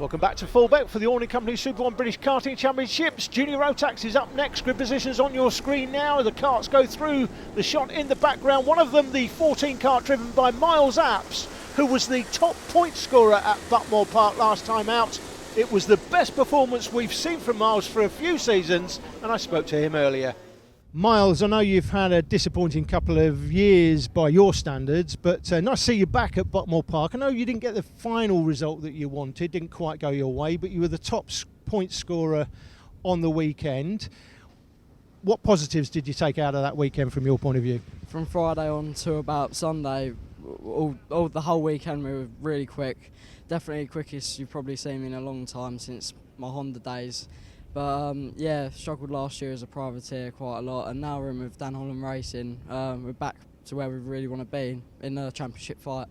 Welcome back to Fulbeck for the Awning Company Super 1 British Karting Championships. Junior Rotax is up next. Grid positions on your screen now. The karts go through the shot in the background. One of them, the 14 kart driven by Miles Apps, who was the top point scorer at Buckmore Park last time out. It was the best performance we've seen from Miles for a few seasons, and I spoke to him earlier. Miles, I know you've had a disappointing couple of years by your standards, but nice to see you back at Buckmore Park. I know you didn't get the final result that you wanted, didn't quite go your way, but you were the top point scorer on the weekend. What positives did you take out of that weekend from your point of view? From Friday on to about Sunday, the whole weekend we were really quick. Definitely quickest you've probably seen me in a long time since my Honda days. But yeah, struggled last year as a privateer quite a lot, and now we're in with Dan Holland Racing. We're back to where we really want to be in the championship fight.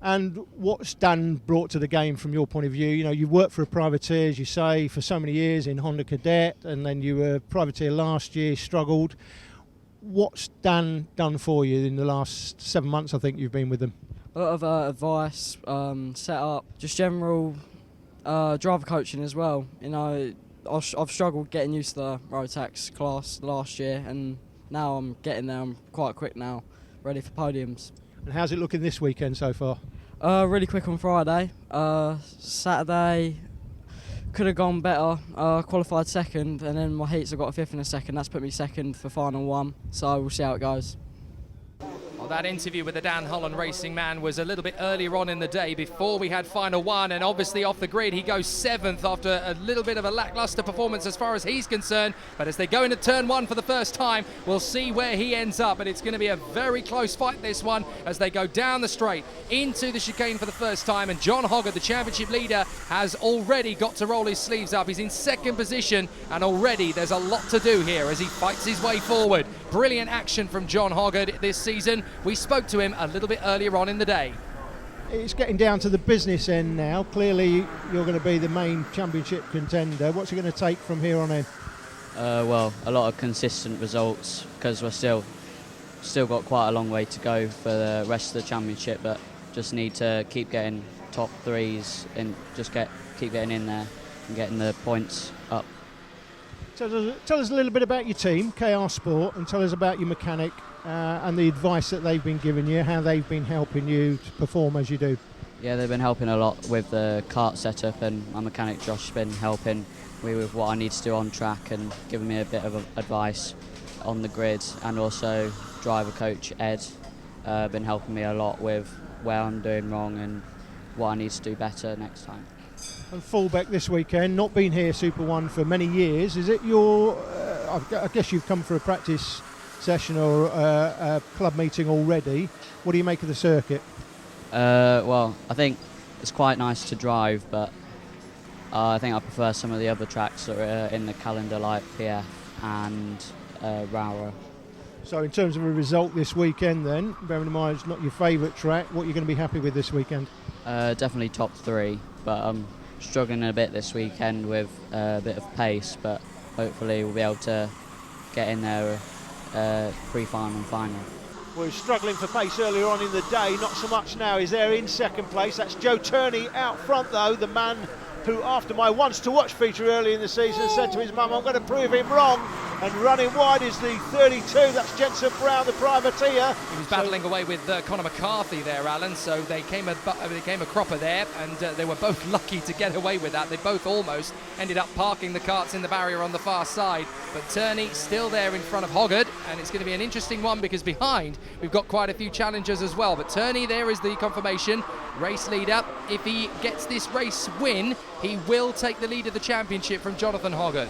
And what's Dan brought to the game from your point of view? You know, you worked for a privateer, as you say, for so many years in Honda Cadet, and then you were a privateer last year, struggled. What's Dan done for you in the last 7 months, I think you've been with them? A lot of advice, set up, just general driver coaching as well. You know, I've struggled getting used to the Rotax class last year, and now I'm getting there. I'm quite quick now, ready for podiums. And how's it looking this weekend so far? Really quick on Friday. Saturday could have gone better. Qualified second, and then my heats I got a fifth and a second. That's put me second for final one. So we'll see how it goes. Well, that interview with the Dan Holland Racing man was a little bit earlier on in the day before we had final one, and obviously off the grid he goes 7th after a little bit of a lackluster performance as far as he's concerned. But as they go into turn 1 for the first time, we'll see where he ends up, and it's going to be a very close fight, this one, as they go down the straight into the chicane for the first time. And John Hoggard, the championship leader, has already got to roll his sleeves up. He's in second position, and already there's a lot to do here as he fights his way forward. Brilliant action from John Hoggard this season. We spoke to him a little bit earlier on in the day. It's getting down to the business end now. Clearly you're going to be the main championship contender. What's it going to take from here on in? Well, a lot of consistent results, because we're still got quite a long way to go for the rest of the championship, but just need to keep getting top threes and just keep getting in there and getting the points up. Tell us a little bit about your team, KR Sport, and tell us about your mechanic and the advice that they've been giving you, how they've been helping you to perform as you do. Yeah, they've been helping a lot with the kart setup, and my mechanic Josh has been helping me with what I need to do on track and giving me a bit of advice on the grid, and also driver coach Ed been helping me a lot with where I'm doing wrong and what I need to do better next time. And Fulbeck this weekend, not been here Super 1 for many years. Is it your, I guess you've come for a practice session or a club meeting already. What do you make of the circuit? Well, I think it's quite nice to drive, but I think I prefer some of the other tracks that are in the calendar, like PF and Rara. So in terms of a result this weekend then, bearing in mind it's not your favourite track, what are you going to be happy with this weekend? Definitely top 3, but I'm struggling a bit this weekend with a bit of pace, but hopefully we'll be able to get in there pre-final and final. Well, he's struggling for pace earlier on in the day, not so much now. He's there in second place. That's Joe Turney out front though, the man who after my once to watch feature early in the season said to his mum, I'm going to prove him wrong. And running wide is the 32, that's Jensen Brown, the privateer. He was battling away with Conor McCarthy there, Alan, so they came a cropper there, and they were both lucky to get away with that. They both almost ended up parking the karts in the barrier on the far side, but Turney still there in front of Hoggard, and it's going to be an interesting one because behind we've got quite a few challengers as well. But Turney there is the confirmation race leader. If he gets this race win, he will take the lead of the championship from Jonathan Hoggard.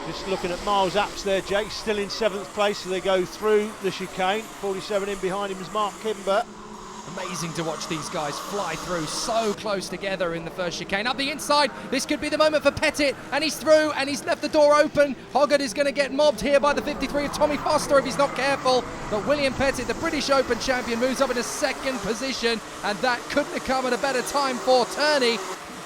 Just looking at Miles Apps there, Jake, still in 7th place, so they go through the chicane. 47 in behind him is Mark Kimber. Amazing to watch these guys fly through so close together in the first chicane. Up the inside, this could be the moment for Pettit, and he's through, and he's left the door open. Hoggard is going to get mobbed here by the 53 of Tommy Foster if he's not careful. But William Pettit, the British Open champion, moves up into second position, and that couldn't have come at a better time for Turney.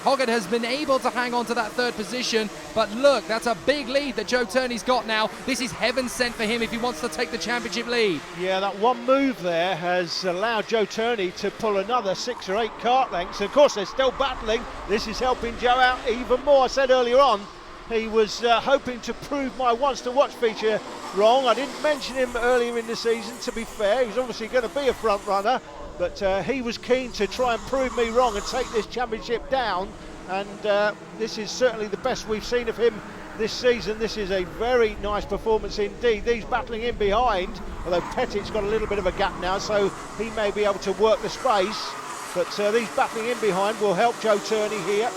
Hoggett has been able to hang on to that third position, but look, that's a big lead that Joe Turney's got now. This is heaven sent for him if he wants to take the championship lead. Yeah, that one move there has allowed Joe Turney to pull another 6 or 8 kart lengths. Of course, they're still battling. This is helping Joe out even more. I said earlier on, he was hoping to prove my once to watch feature wrong. I didn't mention him earlier in the season, to be fair. He was obviously going to be a front runner, but he was keen to try and prove me wrong and take this championship down. And this is certainly the best we've seen of him this season. This is a very nice performance indeed. These battling in behind, although Pettit's got a little bit of a gap now, so he may be able to work the space. But these battling in behind will help Joe Turney here.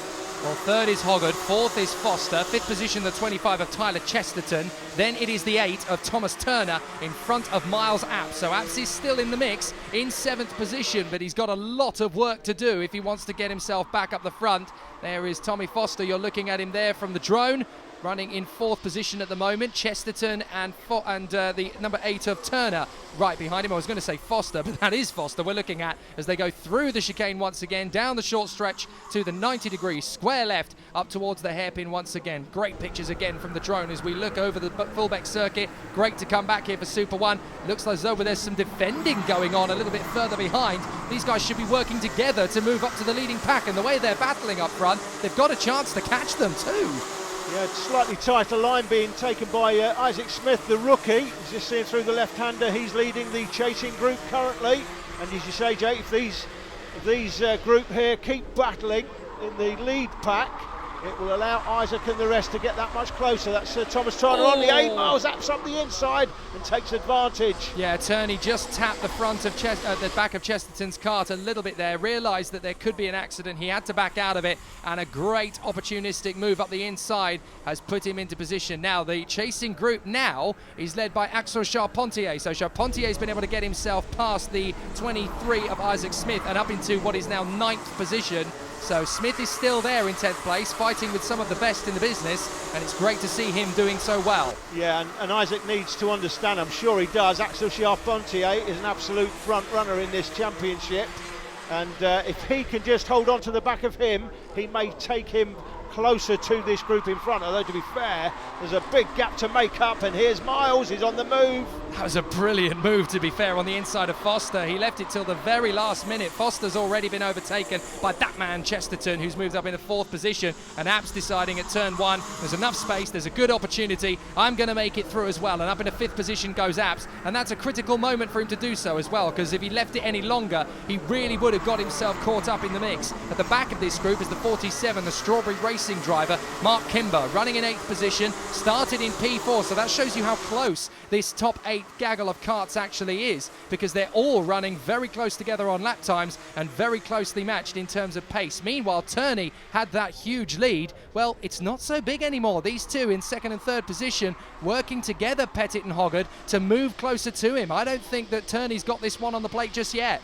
Well, third is Hoggett, fourth is Foster, fifth position the 25 of Tyler Chesterton, then it is the 8 of Thomas Turner in front of Miles Apps. So Apps is still in the mix in 7th position, but he's got a lot of work to do if he wants to get himself back up the front. There is Tommy Foster, you're looking at him there from the drone, running in 4th position at the moment. Chesterton and the number 8 of Turner right behind him. I was going to say Foster, but that is Foster we're looking at as they go through the chicane once again, down the short stretch to the 90 degrees, square left, up towards the hairpin once again. Great pictures again from the drone as we look over the Fulbeck circuit. Great to come back here for Super 1. Looks as though there's some defending going on a little bit further behind. These guys should be working together to move up to the leading pack, and the way they're battling up front, they've got a chance to catch them too. Yeah, slightly tighter line being taken by Isaac Smith, the rookie. He's just seeing through the left-hander. He's leading the chasing group currently. And as you say, Jake, if these group here keep battling in the lead pack, it will allow Isaac and the rest to get that much closer. That's Thomas Turner on the 8 miles. That's up the inside and takes advantage. Yeah, Turney just tapped the front of the back of Chesterton's cart a little bit there. Realised that there could be an accident. He had to back out of it, and a great opportunistic move up the inside has put him into position. Now the chasing group now is led by Axel Charpentier. So Charpentier's been able to get himself past the 23 of Isaac Smith and up into what is now 9th position. So Smith is still there in 10th place, fighting with some of the best in the business, and it's great to see him doing so well. Yeah, and Isaac needs to understand, I'm sure he does, Axel Charpentier is an absolute front runner in this championship, and if he can just hold on to the back of him, he may take him closer to this group in front. Although to be fair, there's a big gap to make up, and here's Miles, he's on the move. That was a brilliant move, to be fair, on the inside of Foster. He left it till the very last minute. Foster's already been overtaken by that man Chesterton, who's moved up into 4th position, and Apps deciding at turn 1 there's enough space, there's a good opportunity, I'm going to make it through as well, and up into 5th position goes Apps, and that's a critical moment for him to do so as well, because if he left it any longer, he really would have got himself caught up in the mix. At the back of this group is the 47, the Strawberry Racing driver, Mark Kimber, running in 8th position, started in P4, so that shows you how close this top 8 gaggle of karts actually is, because they're all running very close together on lap times and very closely matched in terms of pace. Meanwhile, Turney had that huge lead. Well, it's not so big anymore. These two in 2nd and 3rd position working together, Pettit and Hoggett, to move closer to him. I don't think that Turney's got this one on the plate just yet.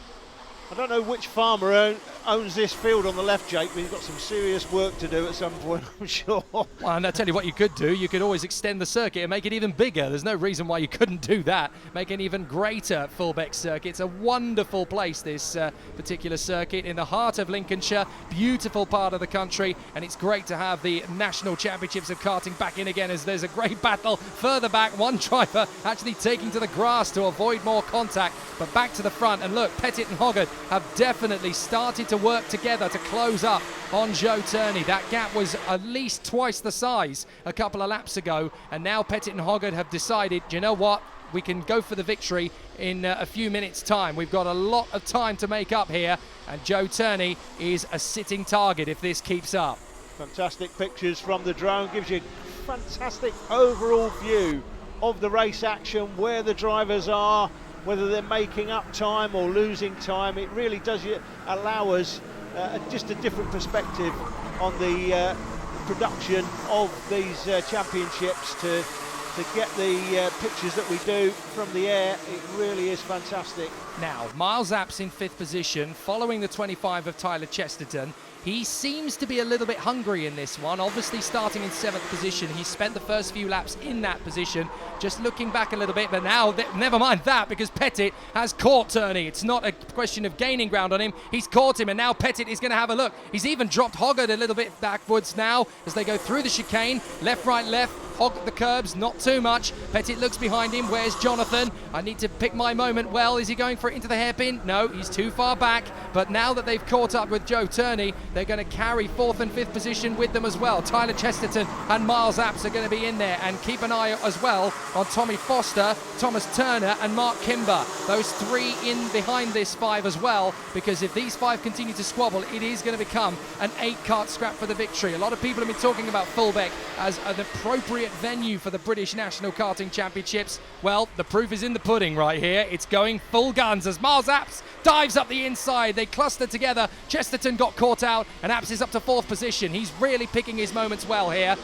I don't know which farmer owns this field on the left, Jake, but he's got some serious work to do at some point, I'm sure. Well, and I'll tell you what you could do. You could always extend the circuit and make it even bigger. There's no reason why you couldn't do that. Make an even greater Fulbeck circuit. It's a wonderful place, this particular circuit, in the heart of Lincolnshire. Beautiful part of the country, and it's great to have the National Championships of Karting back in again, as there's a great battle further back. One driver actually taking to the grass to avoid more contact, but back to the front. And look, Pettit and Hoggett have definitely started to work together to close up on Joe Turney. That gap was at least twice the size a couple of laps ago, and now Pettit and Hoggett have decided, you know what, we can go for the victory in a few minutes' time. We've got a lot of time to make up here, and Joe Turney is a sitting target if this keeps up. Fantastic pictures from the drone, gives you a fantastic overall view of the race action, where the drivers are, whether they're making up time or losing time. It really does allow us just a different perspective on the production of these championships, to to get the pictures that we do from the air. It really is fantastic. Now, Miles Apps in 5th position, following the 25 of Tyler Chesterton. He seems to be a little bit hungry in this one, obviously starting in 7th position. He spent the first few laps in that position, just looking back a little bit, but now, never mind that, because Pettit has caught Turney. It's not a question of gaining ground on him, he's caught him, and now Pettit is going to have a look. He's even dropped Hoggard a little bit backwards now, as they go through the chicane, left, right, left, Hog the curbs, not too much. Pettit looks behind him. Where's Jonathan? I need to pick my moment well. Is he going for it into the hairpin? No, he's too far back. But now that they've caught up with Joe Turney, they're going to carry 4th and 5th position with them as well. Tyler Chesterton and Miles Apps are going to be in there. And keep an eye as well on Tommy Foster, Thomas Turner and Mark Kimber. Those 3 in behind this 5 as well, because if these 5 continue to squabble, it is going to become an 8-kart scrap for the victory. A lot of people have been talking about Fulbeck as an appropriate venue for the British National Karting Championships. Well, the proof is in the pudding right here. It's going full guns as Miles Apps dives up the inside. They cluster together. Chesterton got caught out and Apps is up to 4th position. He's really picking his moments well here.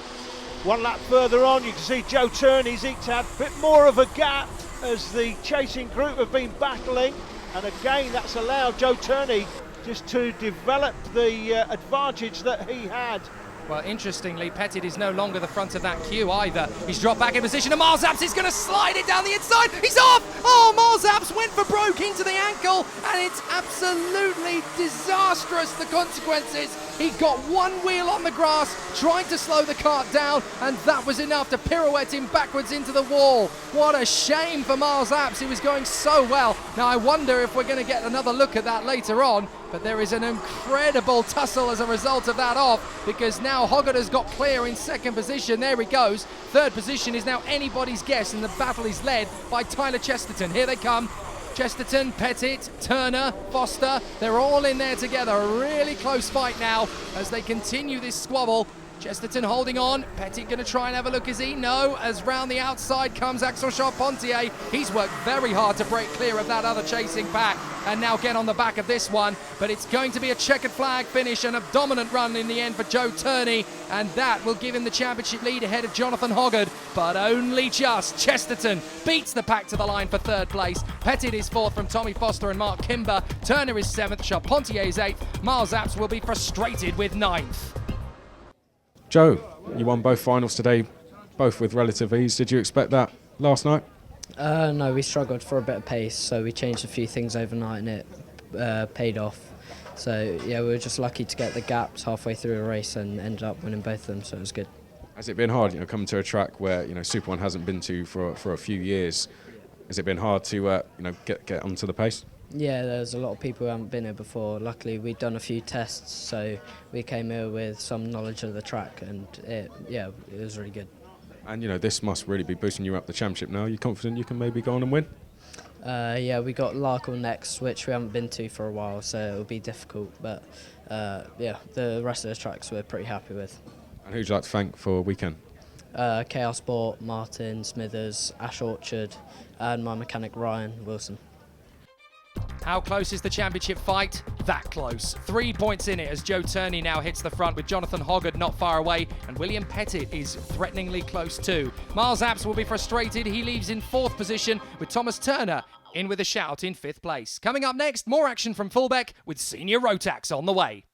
One lap further on, you can see Joe Turney's eked out a bit more of a gap as the chasing group have been battling, and again that's allowed Joe Turney just to develop the advantage that he had. Well, interestingly, Pettit is no longer the front of that queue either. He's dropped back in position and Miles Apps is going to slide it down the inside. He's off! Oh, Miles Apps went for broke into the ankle and it's absolutely disastrous, the consequences. He got one wheel on the grass, trying to slow the kart down, and that was enough to pirouette him backwards into the wall. What a shame for Miles Apps. He was going so well. Now, I wonder if we're going to get another look at that later on, but there is an incredible tussle as a result of that off, because now Hoggard has got clear in 2nd position. There he goes. 3rd position is now anybody's guess, and the battle is led by Tyler Chesterton. Here they come. Chesterton, Pettit, Turner, Foster, they're all in there together. A really close fight now as they continue this squabble. Chesterton holding on. Pettit going to try and have a look, is he? No, as round the outside comes Axel Charpentier. He's worked very hard to break clear of that other chasing pack and now get on the back of this one. But it's going to be a checkered flag finish and a dominant run in the end for Joe Turney, and that will give him the championship lead ahead of Jonathan Hoggard, but only just. Chesterton beats the pack to the line for 3rd place. Pettit is 4th from Tommy Foster and Mark Kimber. Turner is 7th. Charpentier is 8th. Miles Apps will be frustrated with 9th. Joe, you won both finals today, both with relative ease. Did you expect that last night? No, we struggled for a bit of pace, so we changed a few things overnight and it paid off. So yeah, we were just lucky to get the gaps halfway through a race and ended up winning both of them, so it was good. Has it been hard, coming to a track where Super One hasn't been to for a few years? Has it been hard to get onto the pace? Yeah, there's a lot of people who haven't been here before. Luckily, we'd done a few tests, so we came here with some knowledge of the track, and it was really good. And this must really be boosting you up the championship now. Are you confident you can maybe go on and win? Yeah, we got Larkhill next, which we haven't been to for a while, so it'll be difficult. But the rest of the tracks we're pretty happy with. And who'd you like to thank for weekend? KR Sport, Martin, Smithers, Ash Orchard, and my mechanic Ryan Wilson. How close is the championship fight? That close. 3 points in it as Joe Turney now hits the front with Jonathan Hoggard not far away, and William Pettit is threateningly close too. Miles Apps will be frustrated. He leaves in 4th position with Thomas Turner in with a shout in 5th place. Coming up next, more action from Fulbeck with Senior Rotax on the way.